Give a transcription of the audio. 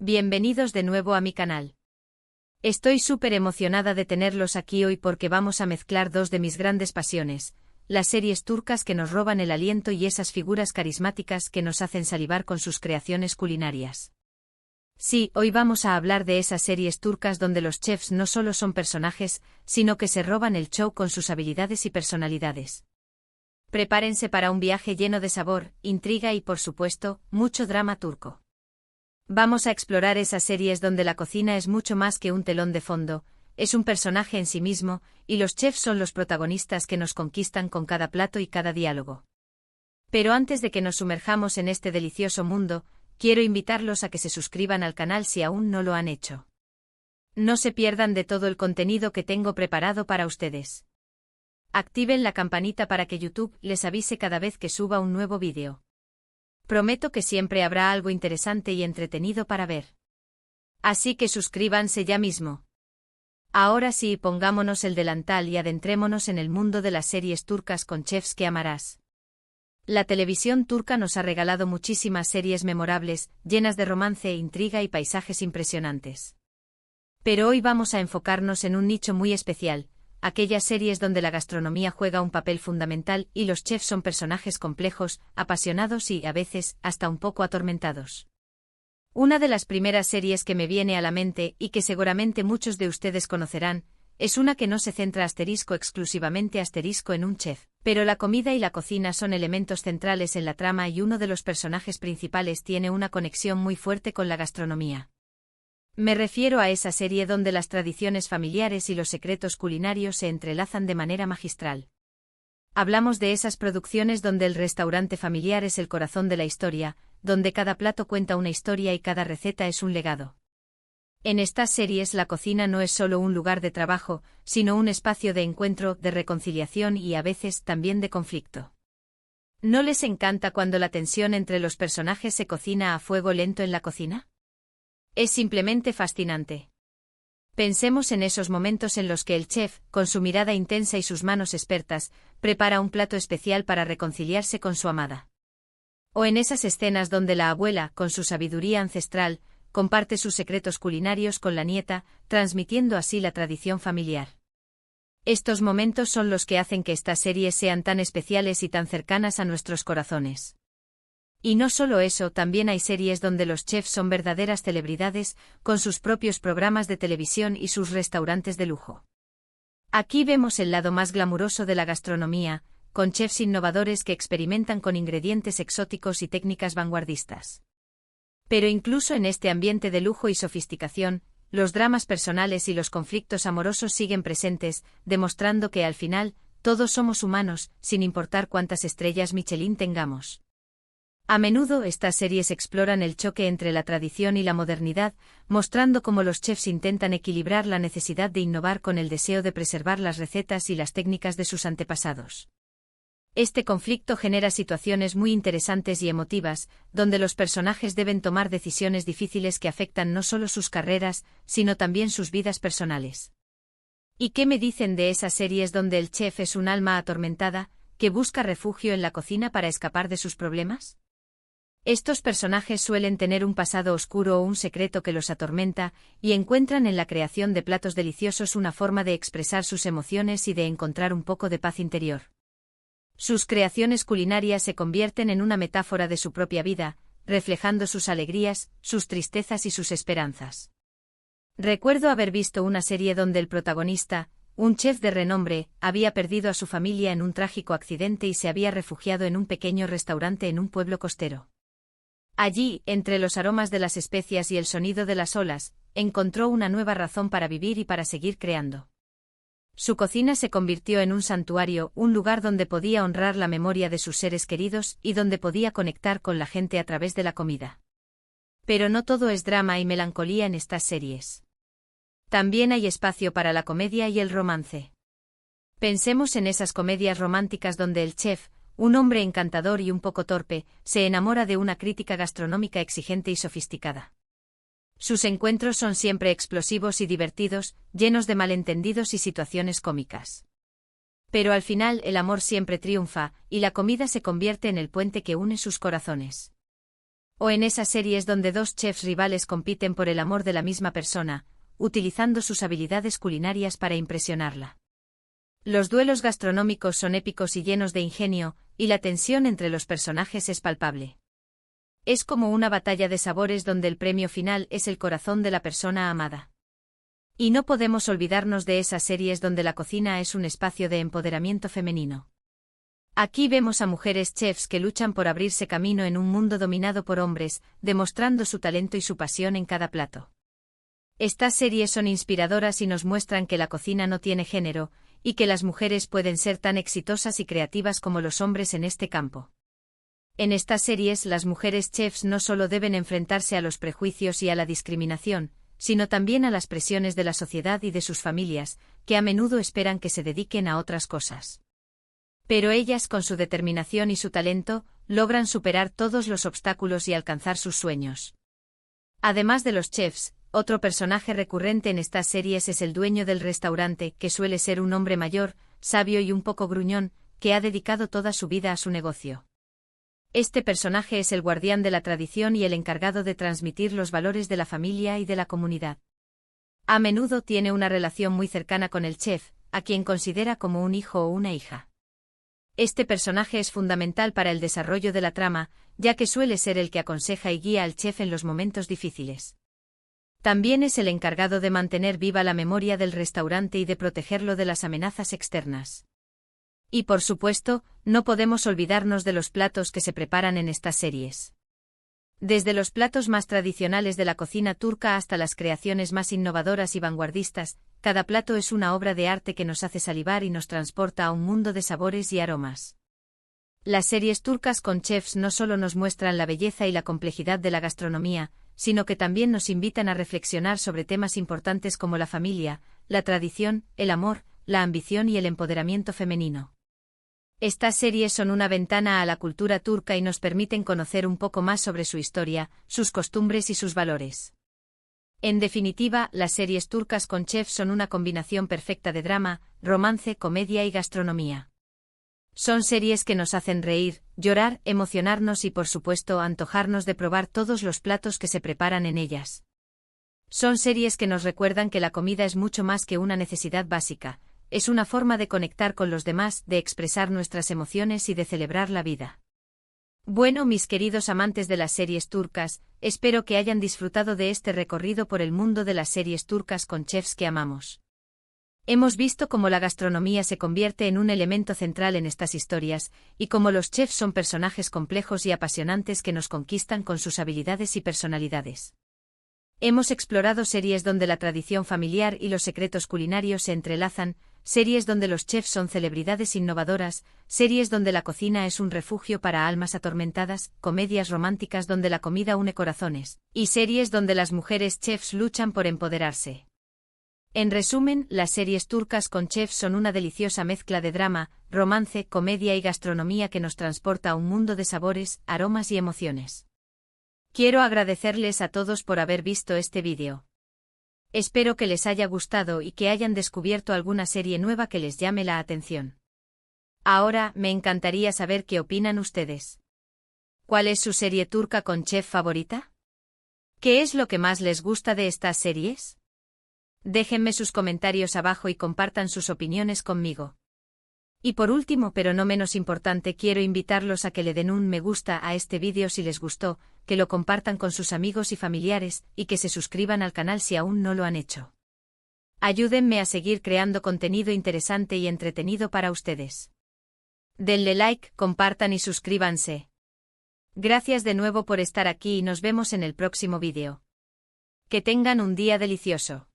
Bienvenidos de nuevo a mi canal. Estoy súper emocionada de tenerlos aquí hoy porque vamos a mezclar dos de mis grandes pasiones, las series turcas que nos roban el aliento y esas figuras carismáticas que nos hacen salivar con sus creaciones culinarias. Sí, hoy vamos a hablar de esas series turcas donde los chefs no solo son personajes, sino que se roban el show con sus habilidades y personalidades. Prepárense para un viaje lleno de sabor, intriga y, por supuesto, mucho drama turco. Vamos a explorar esas series donde la cocina es mucho más que un telón de fondo, es un personaje en sí mismo, y los chefs son los protagonistas que nos conquistan con cada plato y cada diálogo. Pero antes de que nos sumerjamos en este delicioso mundo, quiero invitarlos a que se suscriban al canal si aún no lo han hecho. No se pierdan de todo el contenido que tengo preparado para ustedes. Activen la campanita para que YouTube les avise cada vez que suba un nuevo vídeo. Prometo que siempre habrá algo interesante y entretenido para ver. Así que suscríbanse ya mismo. Ahora sí, pongámonos el delantal y adentrémonos en el mundo de las series turcas con chefs que amarás. La televisión turca nos ha regalado muchísimas series memorables, llenas de romance, intriga y paisajes impresionantes. Pero hoy vamos a enfocarnos en un nicho muy especial, aquellas series donde la gastronomía juega un papel fundamental y los chefs son personajes complejos, apasionados y, a veces, hasta un poco atormentados. Una de las primeras series que me viene a la mente y que seguramente muchos de ustedes conocerán, es una que no se centra exclusivamente en un chef, pero la comida y la cocina son elementos centrales en la trama y uno de los personajes principales tiene una conexión muy fuerte con la gastronomía. Me refiero a esa serie donde las tradiciones familiares y los secretos culinarios se entrelazan de manera magistral. Hablamos de esas producciones donde el restaurante familiar es el corazón de la historia, donde cada plato cuenta una historia y cada receta es un legado. En estas series la cocina no es solo un lugar de trabajo, sino un espacio de encuentro, de reconciliación y a veces también de conflicto. ¿No les encanta cuando la tensión entre los personajes se cocina a fuego lento en la cocina? Es simplemente fascinante. Pensemos en esos momentos en los que el chef, con su mirada intensa y sus manos expertas, prepara un plato especial para reconciliarse con su amada. O en esas escenas donde la abuela, con su sabiduría ancestral, comparte sus secretos culinarios con la nieta, transmitiendo así la tradición familiar. Estos momentos son los que hacen que estas series sean tan especiales y tan cercanas a nuestros corazones. Y no solo eso, también hay series donde los chefs son verdaderas celebridades, con sus propios programas de televisión y sus restaurantes de lujo. Aquí vemos el lado más glamuroso de la gastronomía, con chefs innovadores que experimentan con ingredientes exóticos y técnicas vanguardistas. Pero incluso en este ambiente de lujo y sofisticación, los dramas personales y los conflictos amorosos siguen presentes, demostrando que al final, todos somos humanos, sin importar cuántas estrellas Michelin tengamos. A menudo estas series exploran el choque entre la tradición y la modernidad, mostrando cómo los chefs intentan equilibrar la necesidad de innovar con el deseo de preservar las recetas y las técnicas de sus antepasados. Este conflicto genera situaciones muy interesantes y emotivas, donde los personajes deben tomar decisiones difíciles que afectan no solo sus carreras, sino también sus vidas personales. ¿Y qué me dicen de esas series donde el chef es un alma atormentada, que busca refugio en la cocina para escapar de sus problemas? Estos personajes suelen tener un pasado oscuro o un secreto que los atormenta, y encuentran en la creación de platos deliciosos una forma de expresar sus emociones y de encontrar un poco de paz interior. Sus creaciones culinarias se convierten en una metáfora de su propia vida, reflejando sus alegrías, sus tristezas y sus esperanzas. Recuerdo haber visto una serie donde el protagonista, un chef de renombre, había perdido a su familia en un trágico accidente y se había refugiado en un pequeño restaurante en un pueblo costero. Allí, entre los aromas de las especias y el sonido de las olas, encontró una nueva razón para vivir y para seguir creando. Su cocina se convirtió en un santuario, un lugar donde podía honrar la memoria de sus seres queridos y donde podía conectar con la gente a través de la comida. Pero no todo es drama y melancolía en estas series. También hay espacio para la comedia y el romance. Pensemos en esas comedias románticas donde el chef, un hombre encantador y un poco torpe, se enamora de una crítica gastronómica exigente y sofisticada. Sus encuentros son siempre explosivos y divertidos, llenos de malentendidos y situaciones cómicas. Pero al final el amor siempre triunfa, y la comida se convierte en el puente que une sus corazones. O en esas series donde dos chefs rivales compiten por el amor de la misma persona, utilizando sus habilidades culinarias para impresionarla. Los duelos gastronómicos son épicos y llenos de ingenio, y la tensión entre los personajes es palpable. Es como una batalla de sabores donde el premio final es el corazón de la persona amada. Y no podemos olvidarnos de esas series donde la cocina es un espacio de empoderamiento femenino. Aquí vemos a mujeres chefs que luchan por abrirse camino en un mundo dominado por hombres, demostrando su talento y su pasión en cada plato. Estas series son inspiradoras y nos muestran que la cocina no tiene género, y que las mujeres pueden ser tan exitosas y creativas como los hombres en este campo. En estas series las mujeres chefs no solo deben enfrentarse a los prejuicios y a la discriminación, sino también a las presiones de la sociedad y de sus familias, que a menudo esperan que se dediquen a otras cosas. Pero ellas, con su determinación y su talento, logran superar todos los obstáculos y alcanzar sus sueños. Además de los chefs, otro personaje recurrente en estas series es el dueño del restaurante, que suele ser un hombre mayor, sabio y un poco gruñón, que ha dedicado toda su vida a su negocio. Este personaje es el guardián de la tradición y el encargado de transmitir los valores de la familia y de la comunidad. A menudo tiene una relación muy cercana con el chef, a quien considera como un hijo o una hija. Este personaje es fundamental para el desarrollo de la trama, ya que suele ser el que aconseja y guía al chef en los momentos difíciles. También es el encargado de mantener viva la memoria del restaurante y de protegerlo de las amenazas externas. Y por supuesto, no podemos olvidarnos de los platos que se preparan en estas series. Desde los platos más tradicionales de la cocina turca hasta las creaciones más innovadoras y vanguardistas, cada plato es una obra de arte que nos hace salivar y nos transporta a un mundo de sabores y aromas. Las series turcas con chefs no solo nos muestran la belleza y la complejidad de la gastronomía, sino que también nos invitan a reflexionar sobre temas importantes como la familia, la tradición, el amor, la ambición y el empoderamiento femenino. Estas series son una ventana a la cultura turca y nos permiten conocer un poco más sobre su historia, sus costumbres y sus valores. En definitiva, las series turcas con chefs son una combinación perfecta de drama, romance, comedia y gastronomía. Son series que nos hacen reír, llorar, emocionarnos y por supuesto antojarnos de probar todos los platos que se preparan en ellas. Son series que nos recuerdan que la comida es mucho más que una necesidad básica, es una forma de conectar con los demás, de expresar nuestras emociones y de celebrar la vida. Bueno, mis queridos amantes de las series turcas, espero que hayan disfrutado de este recorrido por el mundo de las series turcas con chefs que amamos. Hemos visto cómo la gastronomía se convierte en un elemento central en estas historias, y cómo los chefs son personajes complejos y apasionantes que nos conquistan con sus habilidades y personalidades. Hemos explorado series donde la tradición familiar y los secretos culinarios se entrelazan, series donde los chefs son celebridades innovadoras, series donde la cocina es un refugio para almas atormentadas, comedias románticas donde la comida une corazones, y series donde las mujeres chefs luchan por empoderarse. En resumen, las series turcas con chefs son una deliciosa mezcla de drama, romance, comedia y gastronomía que nos transporta a un mundo de sabores, aromas y emociones. Quiero agradecerles a todos por haber visto este vídeo. Espero que les haya gustado y que hayan descubierto alguna serie nueva que les llame la atención. Ahora, me encantaría saber qué opinan ustedes. ¿Cuál es su serie turca con chef favorita? ¿Qué es lo que más les gusta de estas series? Déjenme sus comentarios abajo y compartan sus opiniones conmigo. Y por último, pero no menos importante, quiero invitarlos a que le den un me gusta a este vídeo si les gustó, que lo compartan con sus amigos y familiares, y que se suscriban al canal si aún no lo han hecho. Ayúdenme a seguir creando contenido interesante y entretenido para ustedes. Denle like, compartan y suscríbanse. Gracias de nuevo por estar aquí y nos vemos en el próximo vídeo. Que tengan un día delicioso.